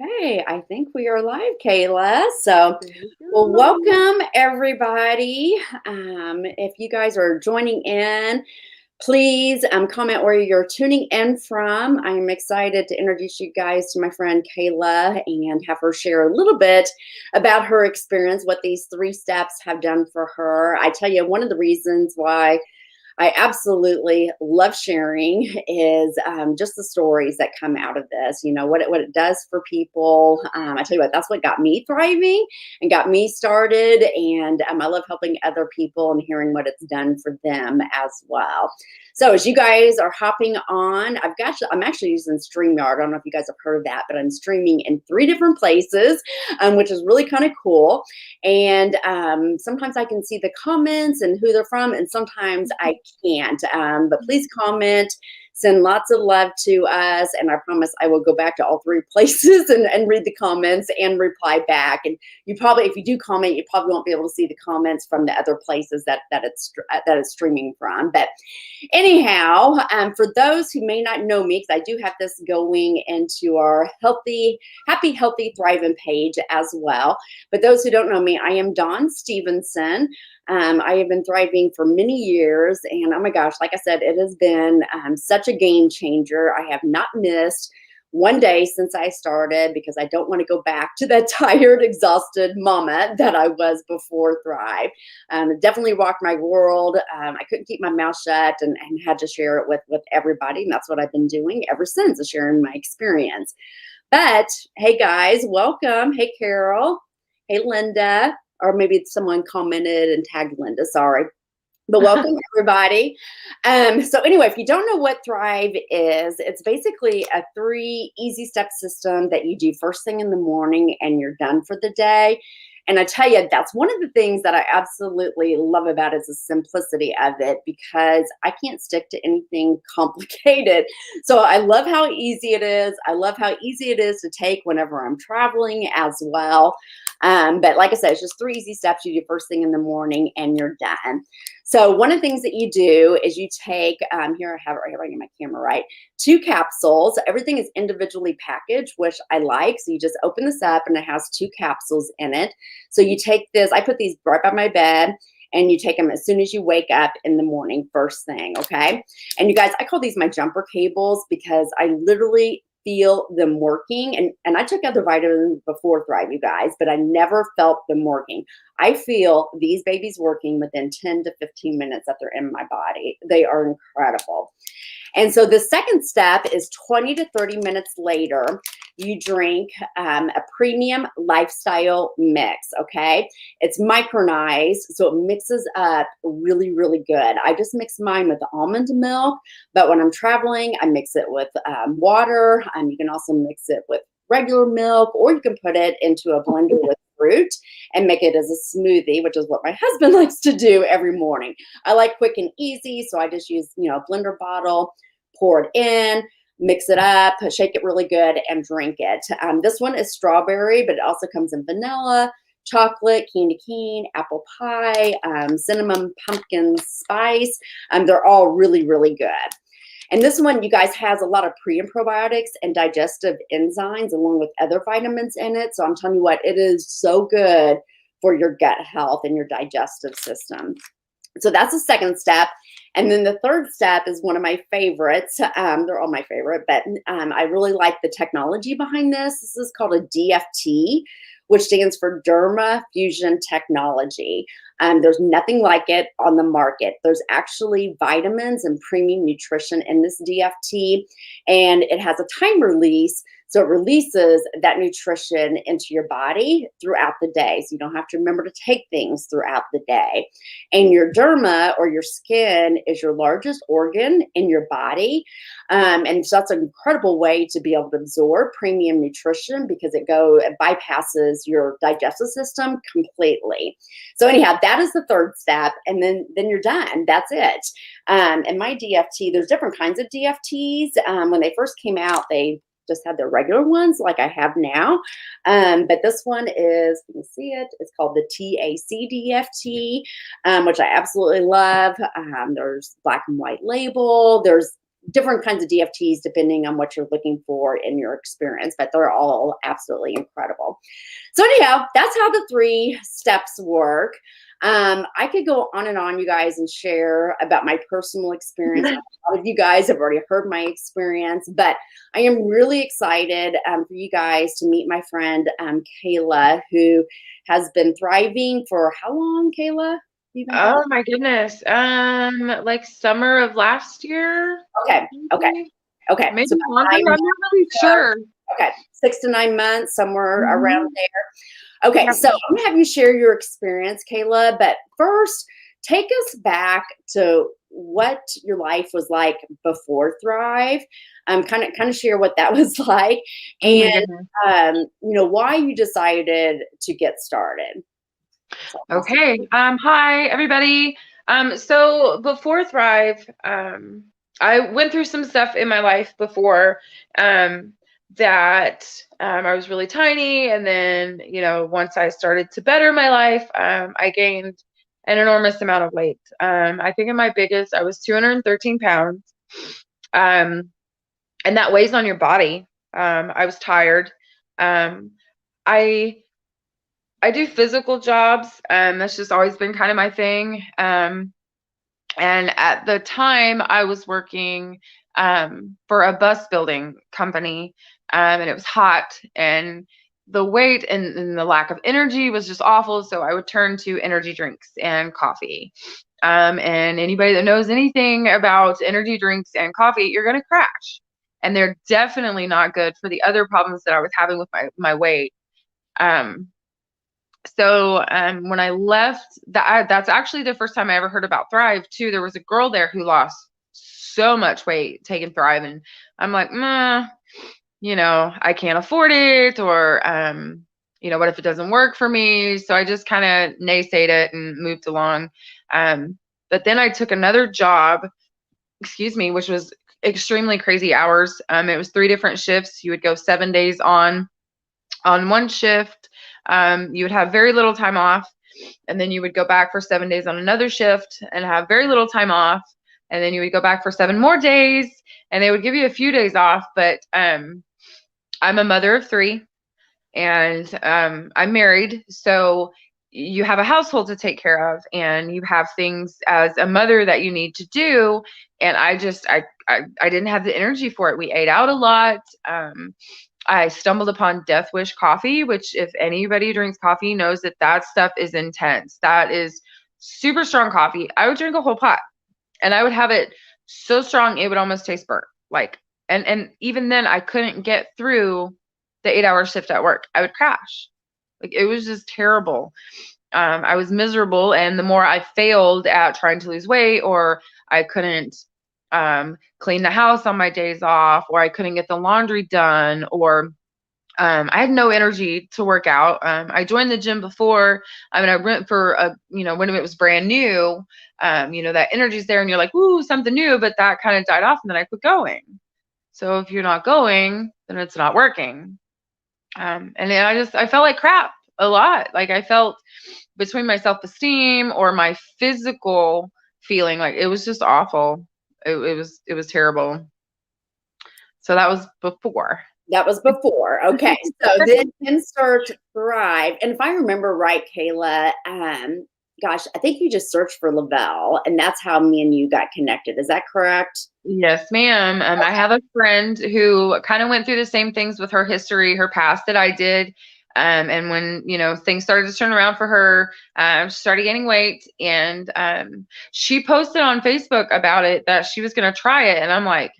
Okay, I think we are live, Kayla. So, There we well, go. welcome everybody. If you guys are joining in, please comment where you're tuning in from. I'm excited to introduce you guys to my friend Kayla and have her share a little bit about her experience, what these 3 steps have done for her. I tell you, one of the reasons why I absolutely love sharing is just the stories that come out of this. You know what it does for people. I tell you what, that's what got me thriving and got me started. And I love helping other people and hearing what it's done for them as well. So as you guys are hopping on, I'm actually using StreamYard. I don't know if you guys have heard of that, but I'm streaming in 3 different places, which is really kind of cool. And sometimes I can see the comments and who they're from, and sometimes I can't. But please comment, send lots of love to us, and I promise I will go back to all 3 places and read the comments and reply back. And you probably, if you do comment, you probably won't be able to see the comments from the other places that it's streaming from. But anyhow, for those who may not know me, because I do have this going into our happy, healthy, thriving page as well. But those who don't know me, I am Dawn Stevenson. I have been thriving for many years, and oh my gosh, like I said, it has been such a game changer. I have not missed one day since I started because I don't want to go back to that tired, exhausted mama that I was before Thrive. It definitely rocked my world. I couldn't keep my mouth shut and had to share it with everybody, and that's what I've been doing ever since, is sharing my experience. But hey, guys, welcome. Hey, Carol. Hey, Linda. Or maybe someone commented and tagged Linda. Sorry. But welcome, everybody. So anyway, if you don't know what Thrive is, it's basically a 3 easy step system that you do first thing in the morning and you're done for the day. And I tell you, that's one of the things that I absolutely love about it, is the simplicity of it, because I can't stick to anything complicated. So I love how easy it is. I love how easy it is to take whenever I'm traveling as well. But like I said, it's just 3 easy steps you do first thing in the morning and you're done. So one of the things that you do is you take, here I have it right in my camera, right? 2 capsules. Everything is individually packaged, which I like. So you just open this up and it has 2 capsules in it. So you take this, I put these right by my bed, and you take them as soon as you wake up in the morning, first thing, okay? And you guys, I call these my jumper cables because I literally feel them working. And I took other vitamins before Thrive, you guys, but I never felt them working. I feel these babies working within 10 to 15 minutes that they're in my body. They are incredible. And so the second step is 20 to 30 minutes later, you drink a premium lifestyle mix, okay? It's micronized, so it mixes up really, really good. I just mix mine with almond milk, but when I'm traveling, I mix it with water. You can also mix it with regular milk, or you can put it into a blender with fruit and make it as a smoothie, which is what my husband likes to do every morning. I like quick and easy, so I just use, a blender bottle, pour it in, mix it up, shake it really good, and drink it. This one is strawberry, but it also comes in vanilla, chocolate, candy cane, apple pie, cinnamon, pumpkin spice. They're all really, really good. And this one, you guys, has a lot of pre and probiotics and digestive enzymes along with other vitamins in it. So I'm telling you what, it is so good for your gut health and your digestive system. So that's the second step. And then the third step is one of my favorites. They're all my favorite, but I really like the technology behind this. This is called a DFT, which stands for Derma Fusion Technology. There's nothing like it on the market. There's actually vitamins and premium nutrition in this DFT, and it has a time release. So it releases that nutrition into your body throughout the day. So you don't have to remember to take things throughout the day. And your derma, or your skin, is your largest organ in your body. And so that's an incredible way to be able to absorb premium nutrition, because it bypasses your digestive system completely. So anyhow, that is the third step. And then you're done. That's it. And my DFT, there's different kinds of DFTs. When they first came out, they just had their regular ones like I have now. But this one is, you can see it, it's called the TACDFT, which I absolutely love. There's black and white label. There's different kinds of DFTs depending on what you're looking for in your experience, but they're all absolutely incredible. So anyhow, that's how the 3 steps work. I could go on and on, you guys, and share about my personal experience. A lot of you guys have already heard my experience, but I am really excited for you guys to meet my friend Kayla, who has been thriving for how long, Kayla? Oh my goodness. Like summer of last year. Okay. Maybe So longer. I'm not really sure. okay, 6 to 9 months, somewhere around there. Okay, Yep. so I'm gonna have you share your experience, Kayla. But first, take us back to what your life was like before Thrive. Kind of share what that was like, Oh my and goodness. why you decided to get started. So, Okay. Hi everybody. So before Thrive, I went through some stuff in my life before, that I was really tiny, and then once I started to better my life, I gained an enormous amount of weight. I think in my biggest, I was 213 pounds, and that weighs on your body. I was tired. Um, I I do physical jobs. That's just always been kind of my thing. And at the time, I was working for a bus building company, and it was hot, and the weight and the lack of energy was just awful. So I would turn to energy drinks and coffee. And anybody that knows anything about energy drinks and coffee, you're going to crash. And they're definitely not good for the other problems that I was having with my weight. Um, so when I left, that's actually the first time I ever heard about Thrive too. There was a girl there who lost so much weight taking Thrive, and I'm like, I can't afford it, or what if it doesn't work for me? So I just kind of naysayed it and moved along. But then I took another job, which was extremely crazy hours. It was 3 different shifts. You would go 7 days on one shift. You would have very little time off, and then you would go back for 7 days on another shift and have very little time off, and then you would go back for 7 more days, and they would give you a few days off. But I'm a mother of 3, and I'm married, so you have a household to take care of, and you have things as a mother that you need to do. And I didn't have the energy for it. We ate out a lot. I stumbled upon Death Wish coffee, which, if anybody drinks coffee, knows that stuff is intense. That is super strong coffee. I would drink a whole pot, and I would have it so strong it would almost taste burnt. And even then, I couldn't get through the 8-hour shift at work. I would crash. It was just terrible. I was miserable, and the more I failed at trying to lose weight, or I couldn't clean the house on my days off, or I couldn't get the laundry done, or I had no energy to work out. I joined the gym before. I went for when it was brand new. That energy's there, and you're like, "Ooh, something new," but that kind of died off, and then I quit going. So if you're not going, then it's not working. And then I felt like crap a lot. Like, I felt, between my self-esteem or my physical feeling, like it was just awful. It was terrible. So that was before. That was before. Okay. So then start Thrive. And if I remember right, Kayla, gosh, I think you just searched for Ladell, and that's how me and you got connected. Is that correct? Yes, ma'am. I have a friend who kind of went through the same things with her history, her past, that I did. And when, things started to turn around for her, she started gaining weight, and she posted on Facebook about it, that she was going to try it. And I'm like,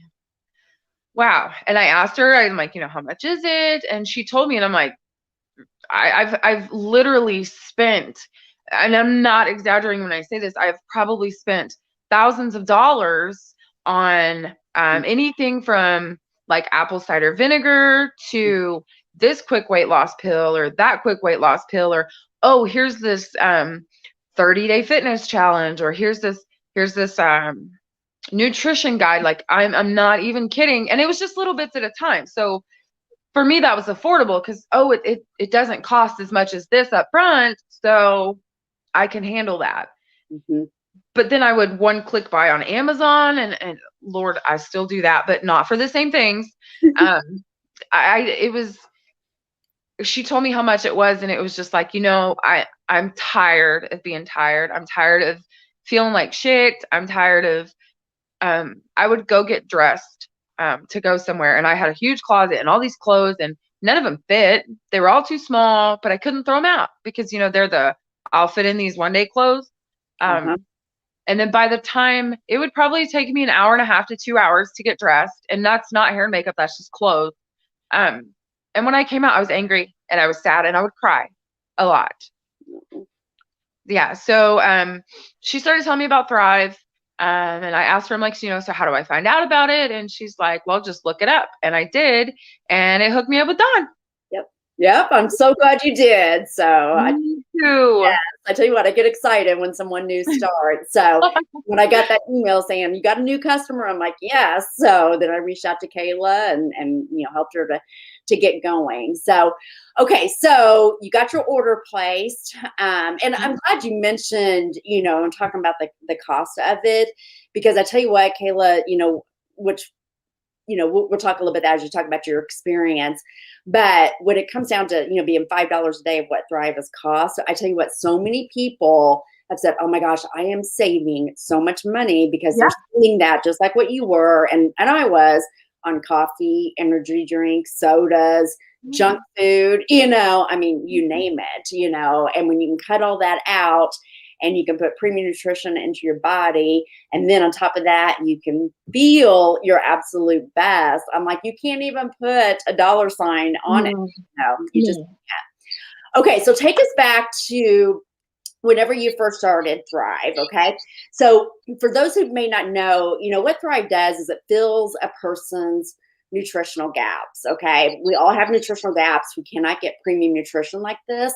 wow. And I asked her, I'm like, how much is it? And she told me, and I'm like, I've literally spent, and I'm not exaggerating when I say this, I've probably spent thousands of dollars on anything from like apple cider vinegar to this quick weight loss pill, or that quick weight loss pill, or, oh, here's this 30-day fitness challenge, or here's this nutrition guide. Like, I'm not even kidding. And it was just little bits at a time. So for me, that was affordable because, it doesn't cost as much as this up front, so I can handle that. Mm-hmm. But then I would one click buy on Amazon, and Lord, I still do that, but not for the same things. Um, it was, she told me how much it was, and it was just like, I'm tired of being tired. I'm tired of feeling like shit. I'm tired of, I would go get dressed to go somewhere, and I had a huge closet and all these clothes, and none of them fit. They were all too small, but I couldn't throw them out because, they're I'll fit in these one day clothes. Uh-huh. And then by the time, it would probably take me an hour and a half to 2 hours to get dressed. And that's not hair and makeup, that's just clothes. And when I came out, I was angry and I was sad and I would cry a lot. Yeah. So she started telling me about Thrive. And I asked her, I'm like, so how do I find out about it? And she's like, well, just look it up. And I did. And it hooked me up with Dawn. Yep. Yep. I'm so glad you did. So Me too. yes, I tell you what, I get excited when someone new starts. So when I got that email saying you got a new customer, I'm like, yes. So then I reached out to Kayla and helped her to get going. So okay, so you got your order placed. And I'm glad you mentioned, I'm talking about the cost of it, because I tell you what, Kayla, which we'll talk a little bit as you talk about your experience. But when it comes down to, being $5 a day of what Thrive has cost, I tell you what, so many people have said, oh my gosh, I am saving so much money because they're spending that just like what you were. And I was on coffee, energy drinks, sodas, junk food, you name it, and when you can cut all that out and you can put premium nutrition into your body, and then on top of that, you can feel your absolute best. I'm like, you can't even put a dollar sign on it. You just can't. Okay, so take us back to whenever you first started Thrive, okay? So for those who may not know, what Thrive does is it fills a person's nutritional gaps, okay? We all have nutritional gaps. We cannot get premium nutrition like this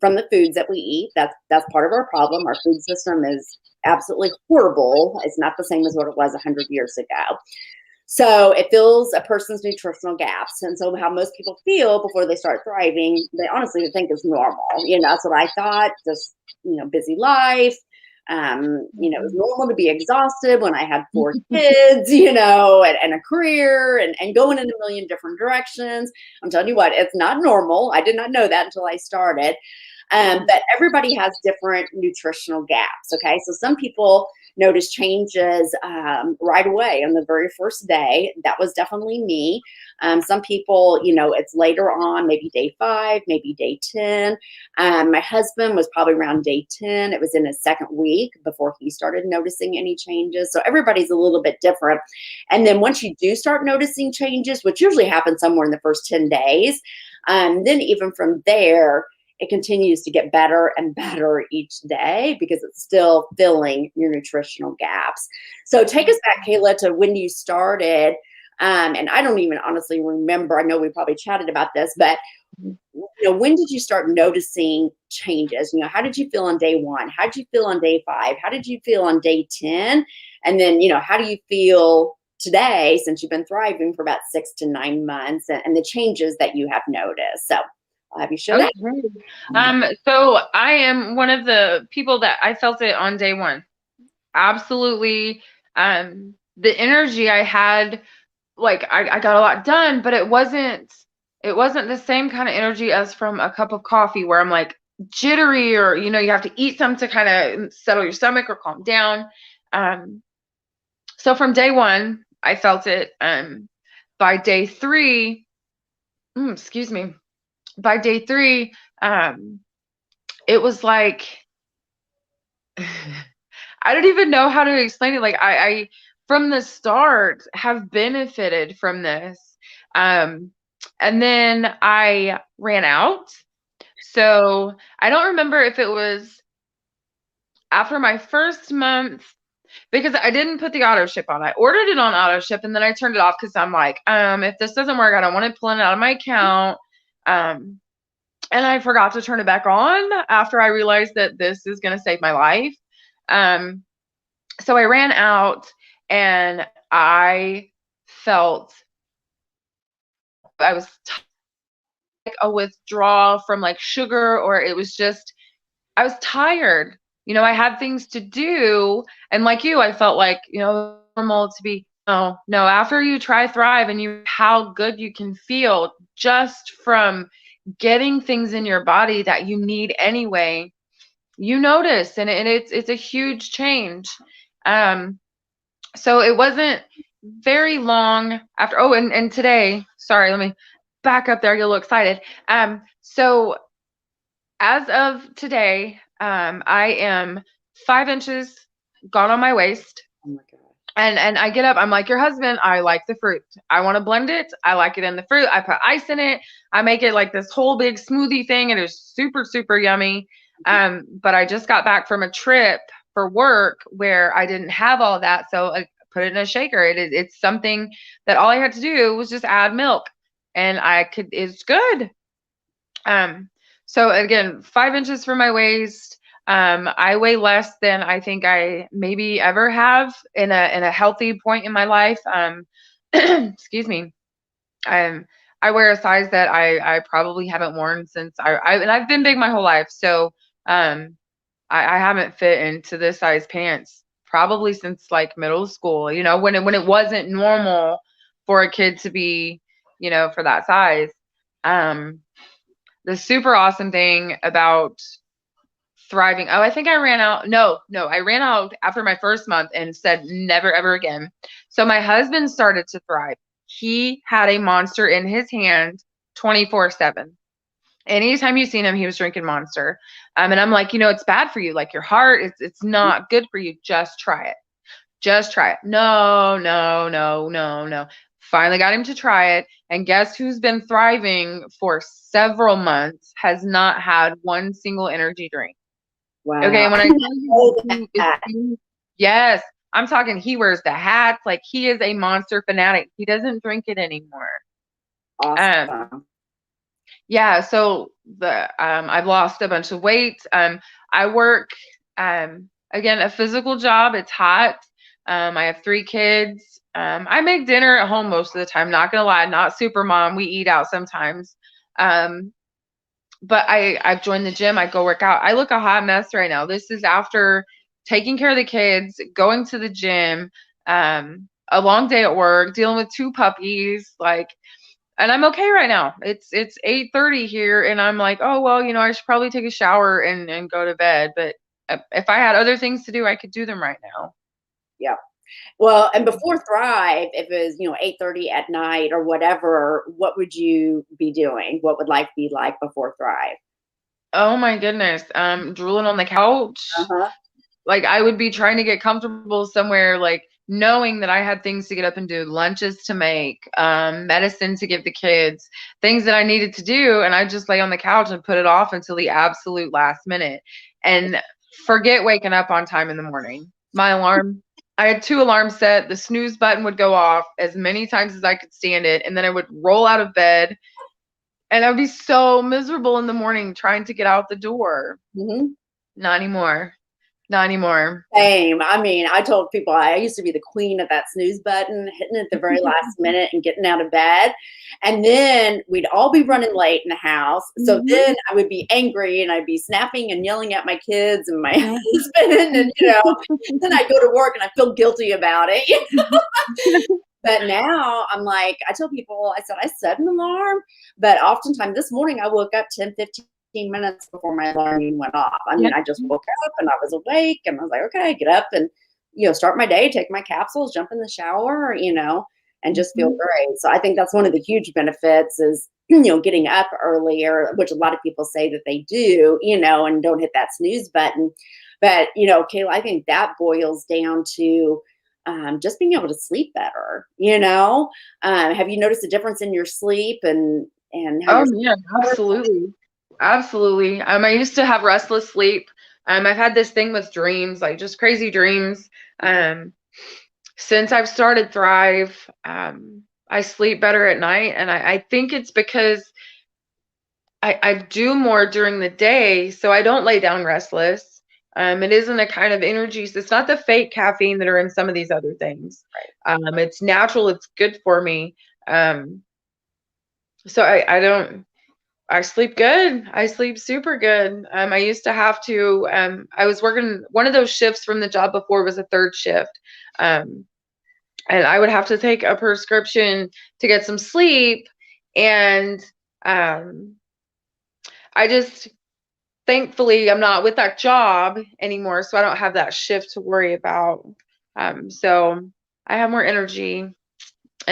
from the foods that we eat. That's part of our problem. Our food system is absolutely horrible. It's not the same as what it was 100 years ago. So it fills a person's nutritional gaps. And so how most people feel before they start thriving, they honestly think is normal. That's what I thought, just, busy life. It was normal to be exhausted when I had 4 kids, and a career and going in a million different directions. I'm telling you what, it's not normal. I did not know that until I started. But everybody has different nutritional gaps. Okay. So some people notice changes right away on the very first day. That was definitely me. Some people, it's later on, maybe day 5, maybe day 10. My husband was probably around day 10. It was in his second week before he started noticing any changes. So everybody's a little bit different. And then once you do start noticing changes, which usually happens somewhere in the first 10 days, then even from there, it continues to get better and better each day because it's still filling your nutritional gaps. So take us back, Kayla, to when you started. And I don't even honestly remember. I know we probably chatted about this, but when did you start noticing changes? How did you feel on day 1? How did you feel on day 5? How did you feel on day 10? And then, how do you feel today since you've been thriving for about 6 to 9 months and the changes that you have noticed? So I'll have you share that. So I am one of the people that I felt it on day 1. Absolutely. The energy I had, like I got a lot done, but it wasn't the same kind of energy as from a cup of coffee where I'm like jittery or, you have to eat something to kind of settle your stomach or calm down. So from day 1, I felt it. By day 3, excuse me. By day 3, it was like, I don't even know how to explain it. Like I from the start have benefited from this. And then I ran out. So I don't remember if it was after my first month, because I didn't put the auto ship on. I ordered it on auto ship and then I turned it off because I'm like, if this doesn't work, I don't want it pulling it out of my account. And I forgot to turn it back on after I realized that this is going to save my life. So I ran out and I felt I was like a withdrawal from like sugar, or it was just, I was tired. I had things to do. And like you, I felt like, normal to be No, no, after you try Thrive and you how good you can feel just from getting things in your body that you need anyway, you notice, and it's a huge change. Um, so it wasn't very long after, oh, and today, sorry, let me back up there, you'll look excited. So as of today, I am 5 inches gone on my waist. Oh my God. And I get up, I'm like your husband, I like the fruit. I want to blend it. I like it in the fruit. I put ice in it. I make it like this whole big smoothie thing. It is super, super yummy. But I just got back from a trip for work where I didn't have all that. So I put it in a shaker. It's something that all I had to do was just add milk and it's good. Um, so again, 5 inches from my waist. I weigh less than I think I maybe ever have in a healthy point in my life. Excuse me. Um, I wear a size that I probably haven't worn since and I've been big my whole life. So um, I haven't fit into this size pants probably since like middle school. You know, when it wasn't normal for a kid to be, you know, for that size. Um, the super awesome thing about thriving. Oh, I think I ran out. No, I ran out after my first month and said never ever again. So my husband started to thrive. He had a Monster in his hand 24/7. Anytime you seen him, he was drinking Monster. And I'm like, you know, it's bad for you. Like your heart, it's not good for you. Just try it. Just try it. No, no, no, no, no. Finally got him to try it. And guess who's been thriving for several months, has not had one single energy drink. Okay, Wow. and when I tell you Oh, that. yes, I'm talking he wears the hats, like he is a Monster fanatic. He doesn't drink it anymore. Um, Awesome. yeah, so I've lost a bunch of weight. I work again a physical job. It's hot. I have 3 kids. I make dinner at home most of the time, not gonna lie, not super mom. We eat out sometimes. Um, but I've joined the gym. I go work out. I look a hot mess right now. This is after taking care of the kids, going to the gym, a long day at work, dealing with 2 puppies, like, and I'm okay right now. It's 8:30 here, and I'm like, oh well, you know, I should probably take a shower and go to bed. But if I had other things to do, I could do them right now. Yeah. Well, and before Thrive, if it was, 8:30 at night or whatever, what would you be doing? What would life be like before Thrive? Oh my goodness, drooling on the couch. Uh-huh. Like I would be trying to get comfortable somewhere, like knowing that I had things to get up and do, lunches to make, medicine to give the kids, things that I needed to do, and I just lay on the couch and put it off until the absolute last minute and forget waking up on time in the morning. My alarm, I had 2 alarms set. The snooze button would go off as many times as I could stand it, and then I would roll out of bed and I would be so miserable in the morning trying to get out the door. Mhm. Not anymore. Not anymore. Same. I mean, I told people I used to be the queen of that snooze button, hitting it at the very last minute and getting out of bed. And then we'd all be running late in the house. So Mhm. then I would be angry and I'd be snapping and yelling at my kids and my husband. And then I go to work and I feel guilty about it. But now I'm like, I tell people, I said, I set an alarm, but oftentimes this morning I woke up 10, 15 minutes before my alarm even went off. I Yeah. mean, I just woke up and I was awake and I was like, okay, get up and, start my day, take my capsules, jump in the shower, and just feel Mhm. great. So I think that's one of the huge benefits is, getting up earlier, which a lot of people say that they do, and don't hit that snooze button. But, Kayla, I think that boils down to, just being able to sleep better. Have you noticed a difference in your sleep and how Oh your yeah, absolutely. Absolutely. I used to have restless sleep. I've had this thing with dreams, like just crazy dreams. Um, since I've started Thrive, I sleep better at night, and I think it's because I do more during the day, so I don't lay down restless. It isn't a kind of energy. So it's not the fake caffeine that are in some of these other things. It's natural. It's good for me. Um, so I don't. I sleep good. I sleep super good. I used to have to. I was working one of those shifts from the job before was a third shift. Um, and I would have to take a prescription to get some sleep. And um, I just, thankfully, I'm not with that job anymore, so I don't have that shift to worry about. So I have more energy, and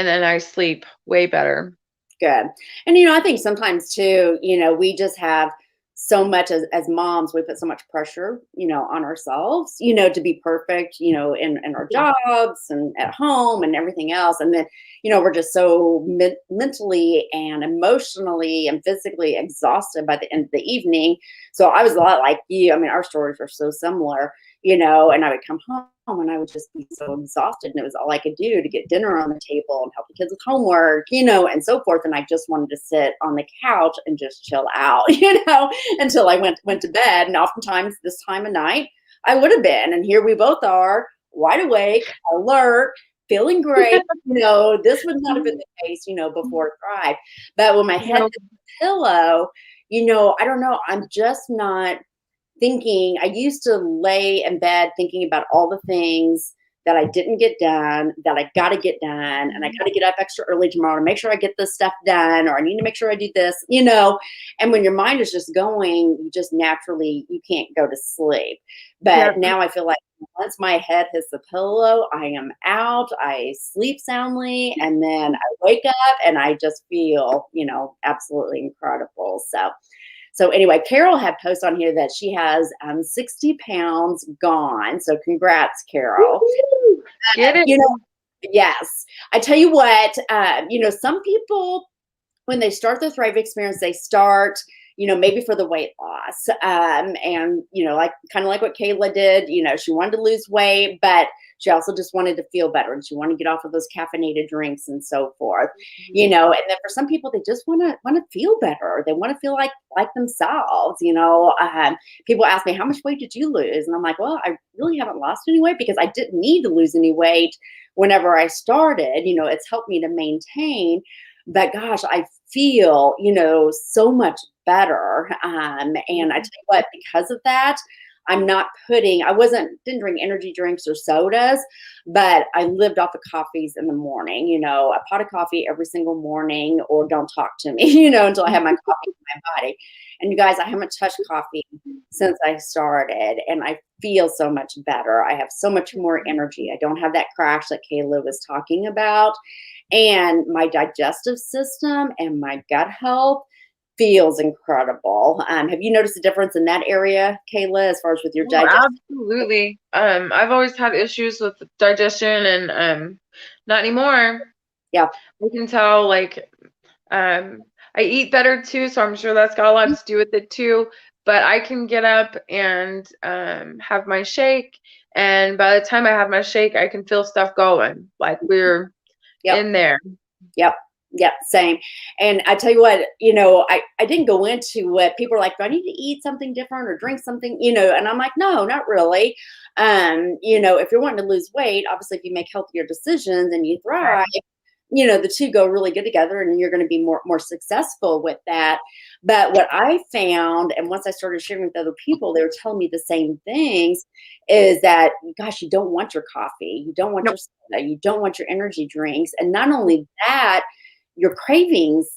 then I sleep way better. Good. And, I think sometimes too, we just have so much as moms, we put so much pressure, on ourselves, to be perfect, in our jobs and at home and everything else. And then, we're just so mentally and emotionally and physically exhausted by the end of the evening. So I was a lot like you. I mean, our stories are so similar, and I would come home and I would just be so exhausted. And it was all I could do to get dinner on the table and help the kids with homework, and so forth. And I just wanted to sit on the couch and just chill out, until I went to bed. And oftentimes this time of night, I would have been. And here we both are, wide awake, alert, feeling great. This would not have been the case, before Thrive. But when my head hit the pillow, I don't know, I'm just not thinking. I used to lay in bed thinking about all the things that I didn't get done, that I got to get done, and I got to get up extra early tomorrow to make sure I get this stuff done, or I need to make sure I do this, and when your mind is just going, you just naturally, you can't go to sleep. But now I feel like once my head hits the pillow, I am out, I sleep soundly, and then I wake up and I just feel, absolutely incredible. So anyway, Carol had posts on here that she has 60 pounds gone. So congrats, Carol. Get it? Yes. I tell you what, some people, when they start the Thrive experience, they start, maybe for the weight loss. And, like kind of like what Kayla did, she wanted to lose weight, but she also just wanted to feel better and she wanted to get off of those caffeinated drinks and so forth, and then for some people, they just want to feel better. They want to feel like themselves, people ask me, how much weight did you lose? And I'm like, well, I really haven't lost any weight because I didn't need to lose any weight whenever I started. It's helped me to maintain. But gosh, I feel, so much better. And I tell you what, because of that, didn't drink energy drinks or sodas, but I lived off of coffees in the morning, a pot of coffee every single morning, or don't talk to me, until I have my coffee in my body. And you guys, I haven't touched coffee since I started, and I feel so much better. I have so much more energy. I don't have that crash that Kayla was talking about. And my digestive system and my gut health feels incredible. Have you noticed a difference in that area, Kayla, as far as with your digestion? Absolutely. I've always had issues with digestion, and not anymore. Yeah. I can tell, like, I eat better too, so I'm sure that's got a lot to do with it too. But I can get up and have my shake, and by the time I have my shake, I can feel stuff going. Like we're in there. Yep. Yep. Same. And I tell you what, I didn't go into what people are like, do I need to eat something different or drink something, and I'm like, no, not really. If you're wanting to lose weight, obviously if you make healthier decisions and you thrive, the two go really good together and you're going to be more successful with that. But what I found, and once I started sharing with other people, they were telling me the same things, is that, gosh, you don't want your coffee, you don't want your soda, you don't want your energy drinks. And not only that, your cravings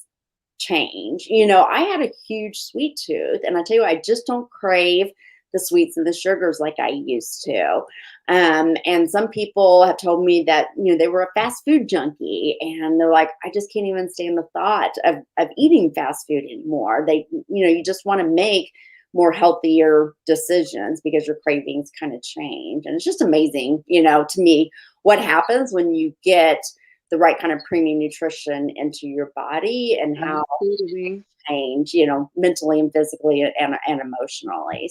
change. I had a huge sweet tooth, and I tell you, I just don't crave the sweets and the sugars like I used to. And some people have told me that, they were a fast food junkie, and they're like, I just can't even stand the thought of eating fast food anymore. You just want to make more healthier decisions because your cravings kind of change. And it's just amazing, to me, what happens when you get the right kind of premium nutrition into your body and how it change, mentally and physically and emotionally.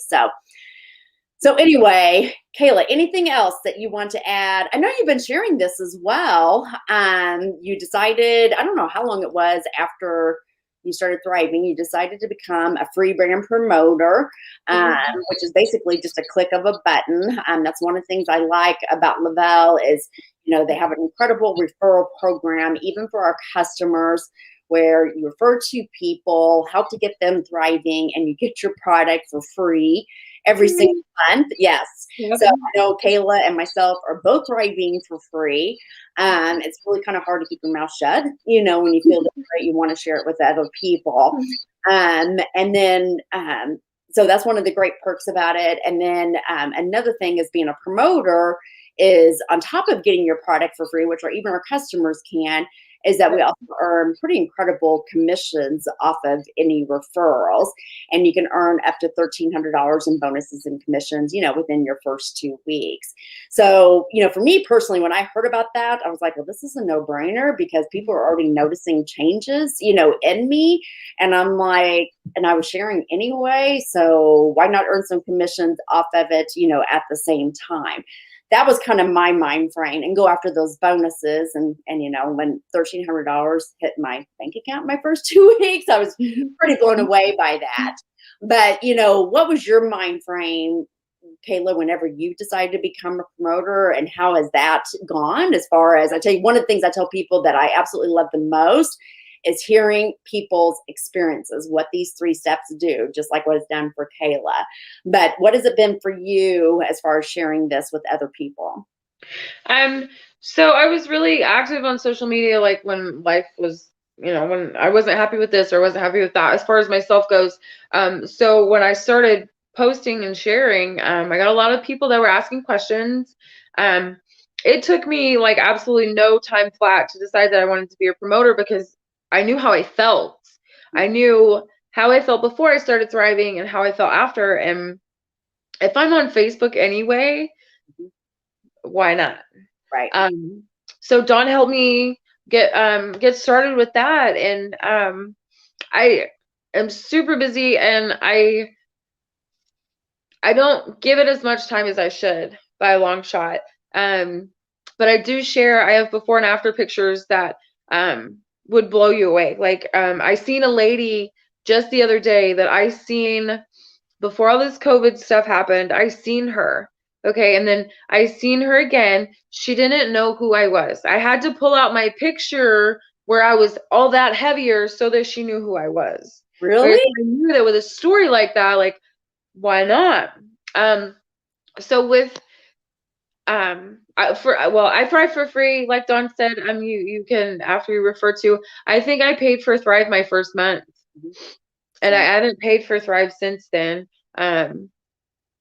So anyway, Kayla, anything else that you want to add? I know you've been sharing this as well. You decided, I don't know how long it was after you started Thriving, you decided to become a free brand promoter, which is basically just a click of a button. That's one of the things I like about Ladell is, they have an incredible referral program, even for our customers, where you refer to people, help to get them thriving, and you get your product for free. every single month. Yes. Yep. So I know Kayla and myself are both thriving for free. It's really kind of hard to keep your mouth shut, when you feel great, you want to share it with other people. And then, so that's one of the great perks about it. And then another thing is being a promoter is on top of getting your product for free, which or even our customers can, is that we also earn pretty incredible commissions off of any referrals. And you can earn up to $1,300 in bonuses and commissions, within your first 2 weeks. So, for me personally, when I heard about that, I was like, well, this is a no-brainer because people are already noticing changes, in me. And I'm like, and I was sharing anyway. So why not earn some commissions off of it, at the same time? That was kind of my mind frame, and go after those bonuses. And when $1,300 hit my bank account my first 2 weeks, I was pretty blown away by that. But what was your mind frame, Kayla, whenever you decided to become a promoter, and how has that gone? As far as, I tell you, one of the things I tell people that I absolutely love the most is hearing people's experiences, what these 3 steps do, just like what it's done for Kayla. But what has it been for you as far as sharing this with other people? So I was really active on social media, like when life was, when I wasn't happy with this or wasn't happy with that, as far as myself goes. So when I started posting and sharing, I got a lot of people that were asking questions. It took me like absolutely no time flat to decide that I wanted to be a promoter because I knew how I felt. I knew how I felt before I started thriving and how I felt after. And if I'm on Facebook anyway, why not? Right. So Dawn helped me get started with that, and I am super busy, and I don't give it as much time as I should by a long shot. But I do share. I have before and after pictures that would blow you away. Like I seen a lady just the other day that I seen before all this COVID stuff happened. I seen her. Okay, and then I seen her again. She didn't know who I was. I had to pull out my picture where I was all that heavier so that she knew who I was. Really? Because I knew that with a story like that, like, why not? So with I thrive for free, like Dawn said. You can, after you refer to, I think I paid for Thrive my first month, and I haven't paid for Thrive since then.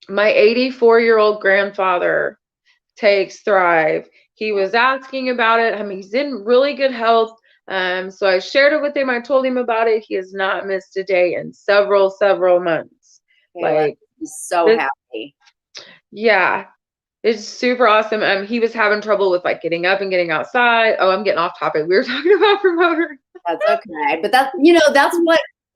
My 84-year-old grandfather takes Thrive. He was asking about it. I mean, he's in really good health. So I shared it with him. I told him about it. He has not missed a day in several months. Like, he's so happy. Yeah, it's super awesome. He was having trouble with like getting up and getting outside. Oh, I'm getting off topic. We were talking about promoter. That's okay. But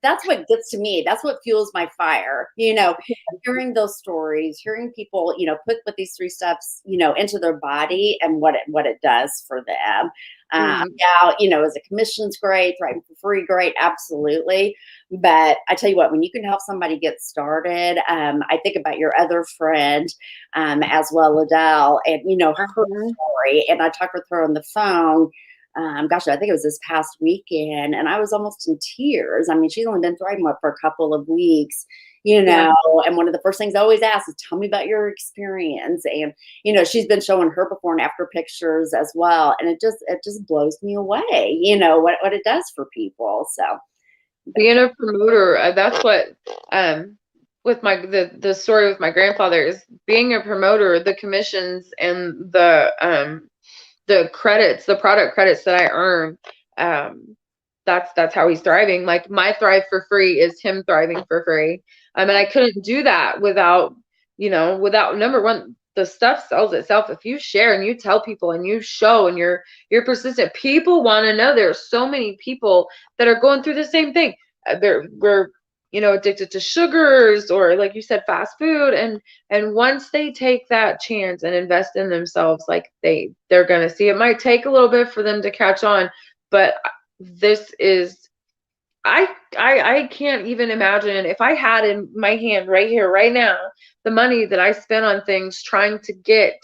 that's what gets to me. That's what fuels my fire. Hearing those stories, hearing people, put these 3 steps, into their body and what it does for them. Yeah, is the commission's great, right? For free, great, absolutely. But I tell you what, when you can help somebody get started, I think about your other friend, as well, Ladell, and her story. And I talked with her on the phone. Gosh, I think it was this past weekend, and I was almost in tears. I mean, she's only been thriving for a couple of weeks, and one of the first things I always ask is, tell me about your experience. And, she's been showing her before and after pictures as well. And it just blows me away, what it does for people. So being a promoter, that's what, with the story with my grandfather is being a promoter, the commissions and the credits, the product credits that I earn, that's how he's thriving. Like my Thrive for free is him thriving for free. And I couldn't do that without number one, the stuff sells itself. If you share and you tell people and you show and you're persistent, people want to know. There are so many people that are going through the same thing. We're addicted to sugars, or like you said, fast food, and once they take that chance and invest in themselves, like they're gonna see. It might take a little bit for them to catch on, but this is, I can't even imagine if I had in my hand right here right now the money that I spent on things trying to get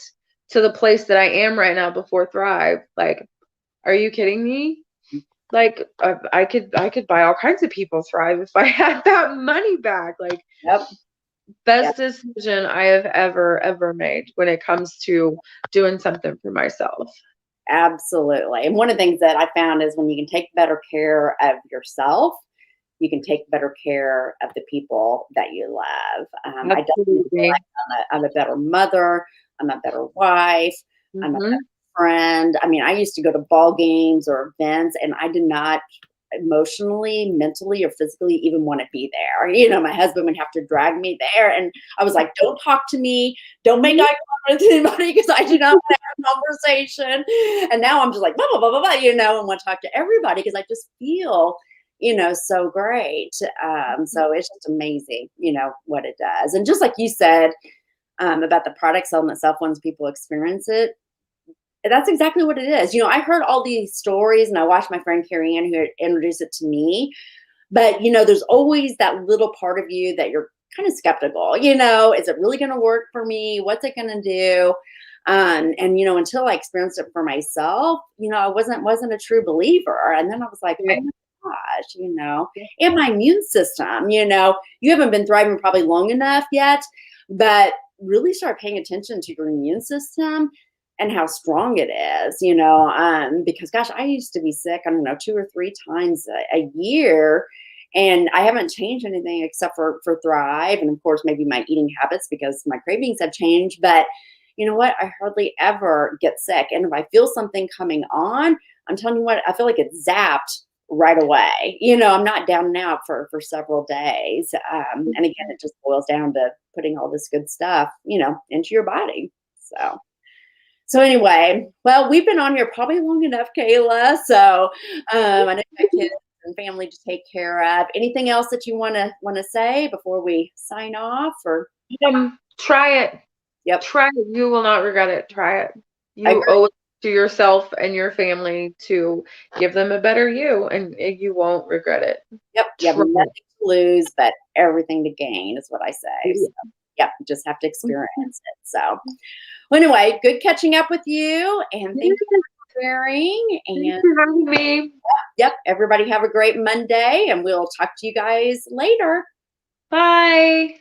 to the place that I am right now before Thrive. Like, are you kidding me? Like I could buy all kinds of people Thrive if I had that money back. Like, yep. Yeah, Best decision I have ever made when it comes to doing something for myself. absolutely. And one of the things that I found is when you can take better care of yourself, you can take better care of the people that you love. I definitely feel Absolutely. like I'm a better mother. I'm a better wife. I'm a better Mhm. friend. I mean, I used to go to ball games or events, and I did not emotionally, mentally, or physically even want to be there. You know, my husband would have to drag me there, and I was like, "Don't talk to me. Don't make eye contact with anybody because I do not want to have a conversation." And now I'm just like, blah blah blah blah, blah, and want to talk to everybody because I just feel so great. So it's just amazing, what it does. And just like you said, about the product selling itself once people experience it, that's exactly what it is. I heard all these stories and I watched my friend Carrie Ann who had introduced it to me. But, there's always that little part of you that you're kind of skeptical, is it really going to work for me? What's it going to do? And until I experienced it for myself, I wasn't a true believer. And then I was like, oh Right. my gosh, and my immune system, you haven't been thriving probably long enough yet, but really start paying attention to your immune system and how strong it is, because gosh, I used to be sick, I don't know, 2 or 3 times a year, and I haven't changed anything except for Thrive, and of course, maybe my eating habits because my cravings have changed. But you know what? I hardly ever get sick, and if I feel something coming on, I'm telling you what, I feel like it's zapped right away. I'm not down and out for several days. And again, it just boils down to putting all this good stuff, into your body. So anyway, well, we've been on here probably long enough, Kayla. So I know you got kids and family to take care of. Anything else that you wanna say before we sign off? Or Try it. yep, Try it. You will not regret it. Try it. I You agree. owe it to yourself and your family to give them a better you, and you won't regret it. Yep, you have Try nothing to lose but everything to gain, is what I say. So it. yep, you just have to experience it. So well, anyway, good catching up with you, and thank you for sharing. Thanks And for having me. yep, everybody have a great Monday, and we'll talk to you guys later. Bye.